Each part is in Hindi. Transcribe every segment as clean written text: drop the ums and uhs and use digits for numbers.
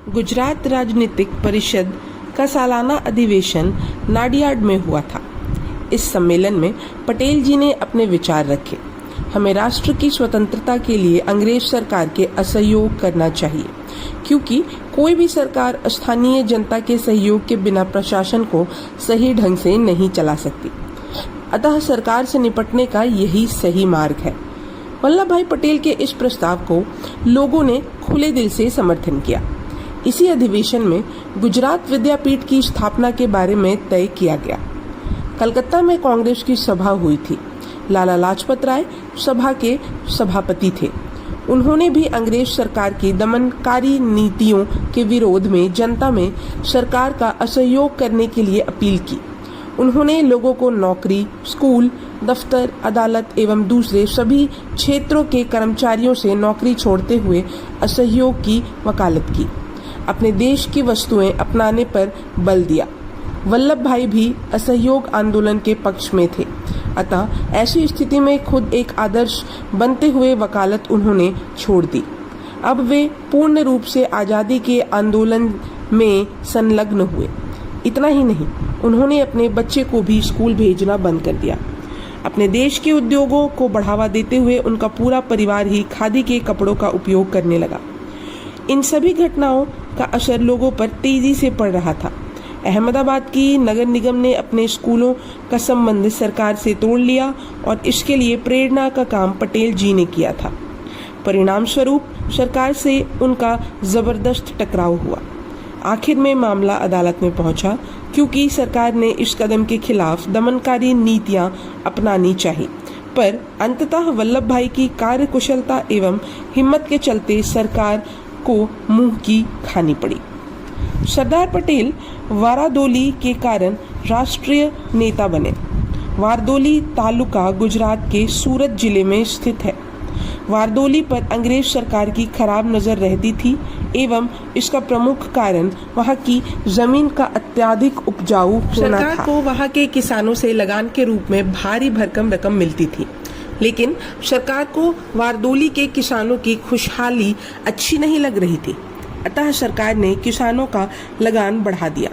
गुजरात राजनीतिक परिषद का सालाना अधिवेशन नाडियाड में हुआ था। इस सम्मेलन में पटेल जी ने अपने विचार रखे। हमें राष्ट्र की स्वतंत्रता के लिए अंग्रेज सरकार के असहयोग करना चाहिए, क्योंकि कोई भी सरकार स्थानीय जनता के सहयोग के बिना प्रशासन को सही ढंग से नहीं चला सकती। अतः सरकार से निपटने का यही सही मार्ग है। वल्लभ भाई पटेल के इस प्रस्ताव को लोगों ने खुले दिल से समर्थन किया। इसी अधिवेशन में गुजरात विद्यापीठ की स्थापना के बारे में तय किया गया। कलकत्ता में कांग्रेस की सभा हुई थी। लाला लाजपत राय सभा के सभापति थे। उन्होंने भी अंग्रेज सरकार की दमनकारी नीतियों के विरोध में जनता में सरकार का असहयोग करने के लिए अपील की। उन्होंने लोगों को नौकरी, स्कूल, दफ्तर, अदालत एवं दूसरे सभी क्षेत्रों के कर्मचारियों से नौकरी छोड़ते हुए असहयोग की वकालत की। अपने देश की वस्तुएं अपनाने पर बल दिया। वल्लभ भाई भी असहयोग आंदोलन के पक्ष में थे। अतः ऐसी स्थिति में खुद एक आदर्श बनते हुए वकालत उन्होंने छोड़ दी। अब वे पूर्ण रूप से आज़ादी के आंदोलन में संलग्न हुए। इतना ही नहीं, उन्होंने अपने बच्चे को भी स्कूल भेजना बंद कर दिया। अपने देश के उद्योगों को बढ़ावा देते हुए उनका पूरा परिवार ही खादी के कपड़ों का उपयोग करने लगा। इन सभी घटनाओं का असर लोगों पर तेजी से पड़ रहा था। अहमदाबाद की नगर निगम ने अपने स्कूलों का संबंध सरकार से तोड़ लिया और इसके लिए प्रेरणा का काम पटेल जी ने किया था। परिणाम स्वरूप सरकार से उनका जबरदस्त टकराव हुआ। आखिर में मामला अदालत में पहुंचा, क्योंकि सरकार ने इस कदम के खिलाफ दमनकारी नीतियां अपनानी चाहिए। पर अंततः वल्लभ भाई की कार्यकुशलता एवं हिम्मत के चलते सरकार को मुंह की खानी पड़ी। सरदार पटेल वारादोली के कारण राष्ट्रीय नेता बने। वारदोली तालुका गुजरात के सूरत जिले में स्थित है। वारदोली पर अंग्रेज सरकार की खराब नजर रहती थी एवं इसका प्रमुख कारण वहां की जमीन का अत्यधिक उपजाऊ होना था। सरकार को वहां के किसानों से लगान के रूप में भारी भरकम रकम मिलती थी, लेकिन सरकार को वारदोली के किसानों की खुशहाली अच्छी नहीं लग रही थी। अतः सरकार ने किसानों का लगान बढ़ा दिया।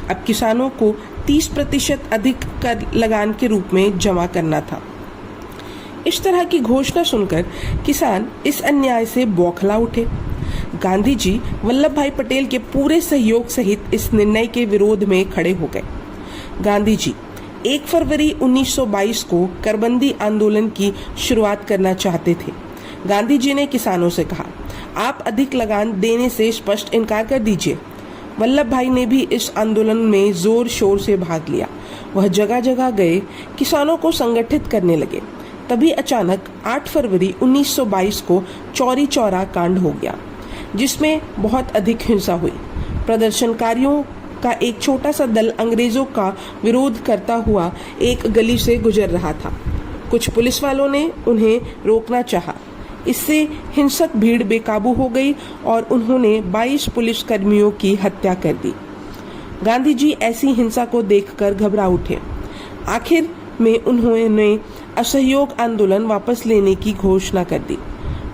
अब किसानों को 30% अधिक कर लगान के रूप में जमा करना था। इस तरह की घोषणा सुनकर किसान इस अन्याय से बौखला उठे। गांधी जी वल्लभ भाई पटेल के पूरे सहयोग सहित इस निर्णय के विरोध में खड़े हो गए। गांधी जी 1 फरवरी 1922 को करबंदी आंदोलन की शुरुआत करना चाहते थे। गांधी जी ने किसानों से कहा, आप अधिक लगान देने से स्पष्ट इनकार कर दीजिए। वल्लभ भाई ने भी इस आंदोलन में जोर शोर से भाग लिया। वह जगह जगह गए, किसानों को संगठित करने लगे। तभी अचानक 8 फरवरी 1922 को चौरी चौरा कांड हो गया, जिसमें बहुत अधिक हिंसा हुई। प्रदर्शनकारियों का एक छोटा सा दल अंग्रेजों का विरोध करता हुआ एक गली से गुजर रहा था। कुछ पुलिस वालों ने उन्हें रोकना चाहा। इससे हिंसक भीड़ बेकाबू हो गई और उन्होंने 22 पुलिस कर्मियों की हत्या कर दी। गांधी जी ऐसी हिंसा को देखकर घबरा उठे। आखिर में उन्होंने असहयोग आंदोलन वापस लेने की घोषणा कर दी।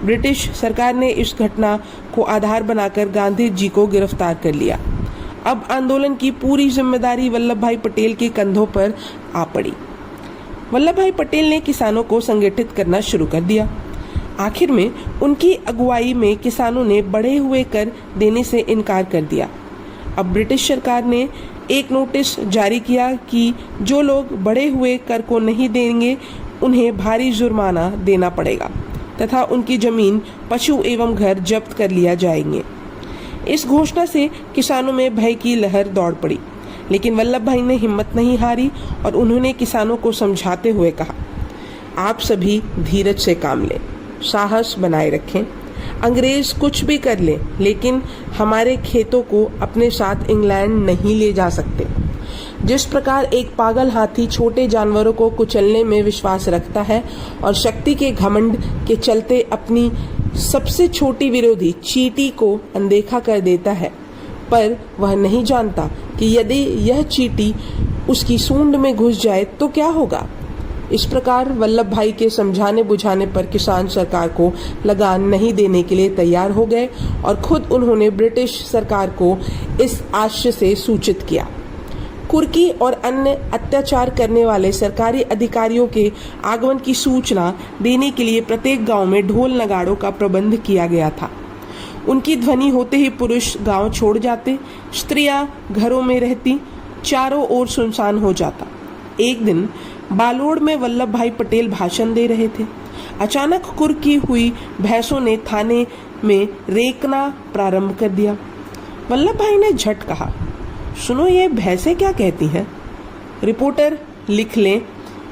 ब्रिटिश सरकार ने इस घटना को आधार बनाकर गांधी जी को गिरफ्तार कर लिया। अब आंदोलन की पूरी जिम्मेदारी वल्लभ भाई पटेल के कंधों पर आ पड़ी। वल्लभ भाई पटेल ने किसानों को संगठित करना शुरू कर दिया। आखिर में उनकी अगुवाई में किसानों ने बढ़े हुए कर देने से इनकार कर दिया। अब ब्रिटिश सरकार ने एक नोटिस जारी किया कि जो लोग बढ़े हुए कर को नहीं देंगे उन्हें भारी जुर्माना देना पड़ेगा तथा उनकी जमीन, पशु एवं घर जब्त कर लिया जाएंगे। इस घोषणा से किसानों में भय की लहर दौड़ पड़ी, लेकिन वल्लभ भाई ने हिम्मत नहीं हारी और उन्होंने किसानों को समझाते हुए कहा, आप सभी धीरज से काम लें, साहस बनाए रखें। अंग्रेज कुछ भी कर ले, लेकिन हमारे खेतों को अपने साथ इंग्लैंड नहीं ले जा सकते। जिस प्रकार एक पागल हाथी छोटे जानवरों को कुचलने में विश्वास रखता है और शक्ति के घमंड के चलते अपनी सबसे छोटी विरोधी चींटी को अनदेखा कर देता है, पर वह नहीं जानता कि यदि यह चींटी उसकी सूंड में घुस जाए तो क्या होगा। इस प्रकार वल्लभ भाई के समझाने बुझाने पर किसान सरकार को लगान नहीं देने के लिए तैयार हो गए और खुद उन्होंने ब्रिटिश सरकार को इस आशय से सूचित किया। कुर्की और अन्य अत्याचार करने वाले सरकारी अधिकारियों के आगमन की सूचना देने के लिए प्रत्येक गांव में ढोल नगाड़ों का प्रबंध किया गया था। उनकी ध्वनि होते ही पुरुष गांव छोड़ जाते, स्त्रियां घरों में रहती, चारों ओर सुनसान हो जाता। एक दिन बालोड़ में वल्लभ भाई पटेल भाषण दे रहे थे। अचानक कुर्की हुई भैंसों ने थाने में रेंकना प्रारंभ कर दिया। वल्लभ भाई ने झट कहा, सुनो ये भैंसें क्या कहती हैं? रिपोर्टर लिख लें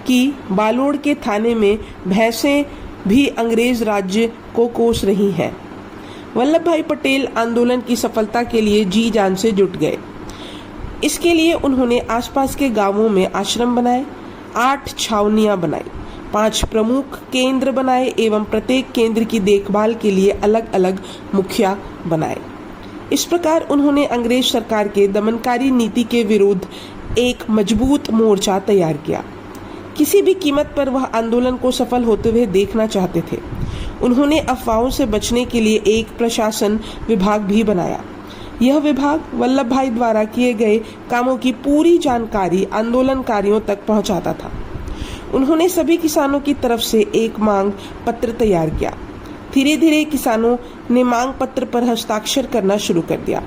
कि बालोड़ के थाने में भैंसें भी अंग्रेज राज्य को कोस रही हैं। वल्लभ भाई पटेल आंदोलन की सफलता के लिए जी जान से जुट गए। इसके लिए उन्होंने आसपास के गांवों में आश्रम बनाए, 8 छावनियां बनाई, 5 प्रमुख केंद्र बनाए एवं प्रत्येक केंद्र की देखभाल के लिए अलग अलग मुखिया बनाए। इस प्रकार उन्होंने अंग्रेज सरकार के दमनकारी नीति के विरुद्ध एक मजबूत मोर्चा तैयार किया। किसी भी कीमत पर वह आंदोलन को सफल होते हुए देखना चाहते थे। उन्होंने अफवाहों से बचने के लिए एक प्रशासन विभाग भी बनाया। यह विभाग वल्लभ भाई द्वारा किए गए कामों की पूरी जानकारी आंदोलनकारियों तक पहुंचाता था। उन्होंने सभी किसानों की तरफ से एक मांग पत्र तैयार किया। धीरे धीरे किसानों ने मांग पत्र पर हस्ताक्षर करना शुरू कर दिया।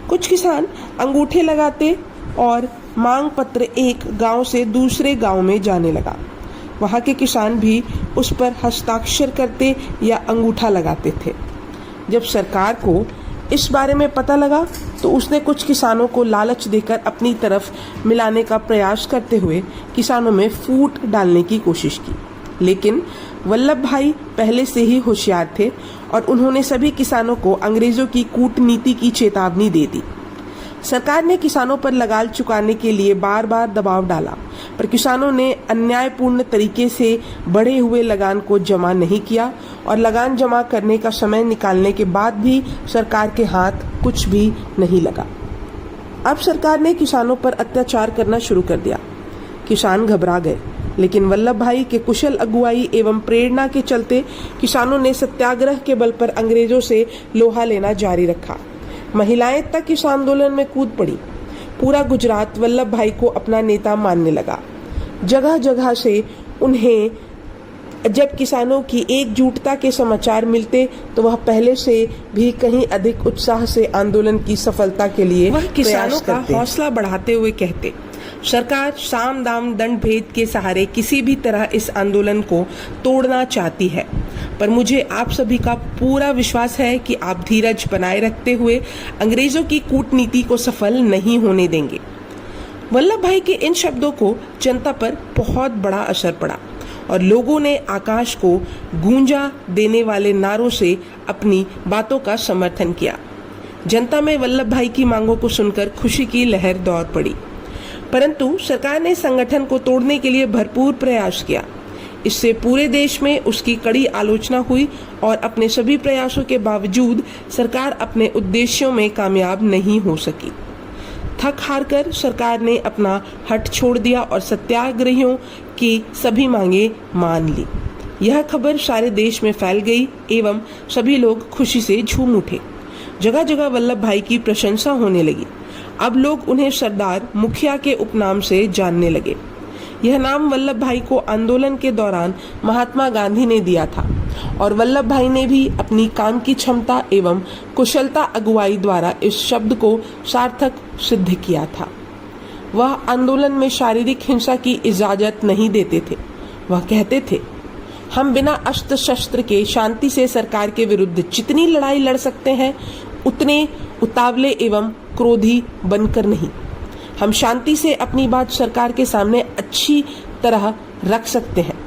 कुछ किसान अंगूठे लगाते और मांग पत्र एक गांव से दूसरे गांव में जाने लगा। वहां के किसान भी उस पर हस्ताक्षर करते या अंगूठा लगाते थे। जब सरकार को इस बारे में पता लगा तो उसने कुछ किसानों को लालच देकर अपनी तरफ मिलाने का प्रयास करते हुए किसानों में फूट डालने की कोशिश की। लेकिन वल्लभ भाई पहले से ही होशियार थे और उन्होंने सभी किसानों को अंग्रेजों की कूटनीति की चेतावनी दे दी। सरकार ने किसानों पर लगान चुकाने के लिए बार बार दबाव डाला, पर किसानों ने अन्यायपूर्ण तरीके से बढ़े हुए लगान को जमा नहीं किया और लगान जमा करने का समय निकालने के बाद भी सरकार के हाथ कुछ भी नहीं लगा। अब सरकार ने किसानों पर अत्याचार करना शुरू कर दिया। किसान घबरा गए, लेकिन वल्लभ भाई के कुशल अगुवाई एवं प्रेरणा के चलते किसानों ने सत्याग्रह के बल पर अंग्रेजों से लोहा लेना जारी रखा। महिलाएं तक इस आंदोलन में कूद पड़ी। पूरा गुजरात वल्लभ भाई को अपना नेता मानने लगा। जगह जगह से उन्हें जब किसानों की एकजुटता के समाचार मिलते तो वह पहले से भी कहीं अधिक उत्साह से आंदोलन की सफलता के लिए किसानों का हौसला बढ़ाते हुए कहते, सरकार साम दाम दंड भेद के सहारे किसी भी तरह इस आंदोलन को तोड़ना चाहती है, पर मुझे आप सभी का पूरा विश्वास है कि आप धीरज बनाए रखते हुए अंग्रेजों की कूटनीति को सफल नहीं होने देंगे। वल्लभ भाई के इन शब्दों को जनता पर बहुत बड़ा असर पड़ा और लोगों ने आकाश को गूंजा देने वाले नारों से अपनी बातों का समर्थन किया। जनता में वल्लभ भाई की मांगों को सुनकर खुशी की लहर दौड़ पड़ी, परंतु सरकार ने संगठन को तोड़ने के लिए भरपूर प्रयास किया। इससे पूरे देश में उसकी कड़ी आलोचना हुई और अपने सभी प्रयासों के बावजूद सरकार अपने उद्देश्यों में कामयाब नहीं हो सकी। थक हारकर सरकार ने अपना हट छोड़ दिया और सत्याग्रहियों की सभी मांगे मान ली। यह खबर सारे देश में फैल गई एवं सभी लोग खुशी से झूम उठे। जगह जगह वल्लभ भाई की प्रशंसा होने लगी। अब लोग उन्हें सरदार मुखिया के उपनाम से जानने लगे। यह नाम वल्लभ भाई को आंदोलन के दौरान महात्मा गांधी ने दिया था और वल्लभ भाई ने भी अपनी काम की क्षमता एवं कुशलता अगुवाई द्वारा इस शब्द को सार्थक सिद्ध किया था। वह आंदोलन में शारीरिक हिंसा की इजाजत नहीं देते थे। वह कहते थे, हम बिना अस्त्र शस्त्र के शांति से सरकार के विरुद्ध जितनी लड़ाई लड़ सकते हैं उतने उतावले एवं क्रोधी बनकर नहीं। हम शांति से अपनी बात सरकार के सामने अच्छी तरह रख सकते हैं।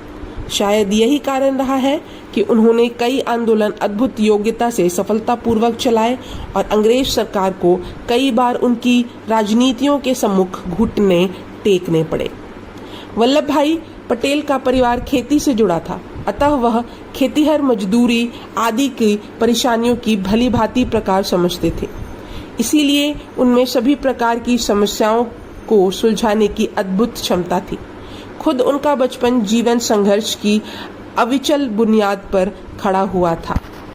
शायद यही कारण रहा है कि उन्होंने कई आंदोलन अद्भुत योग्यता से सफलतापूर्वक चलाए और अंग्रेज सरकार को कई बार उनकी राजनीतियों के सम्मुख घुटने टेकने पड़े। वल्लभ भाई पटेल का परिवार खेती से जुड़ा था, अतः वह खेतीहर मजदूरी आदि की परेशानियों की भली भांति प्रकार समझते थे। इसीलिए उनमें सभी प्रकार की समस्याओं को सुलझाने की अद्भुत क्षमता थी। खुद उनका बचपन जीवन संघर्ष की अविचल बुनियाद पर खड़ा हुआ था।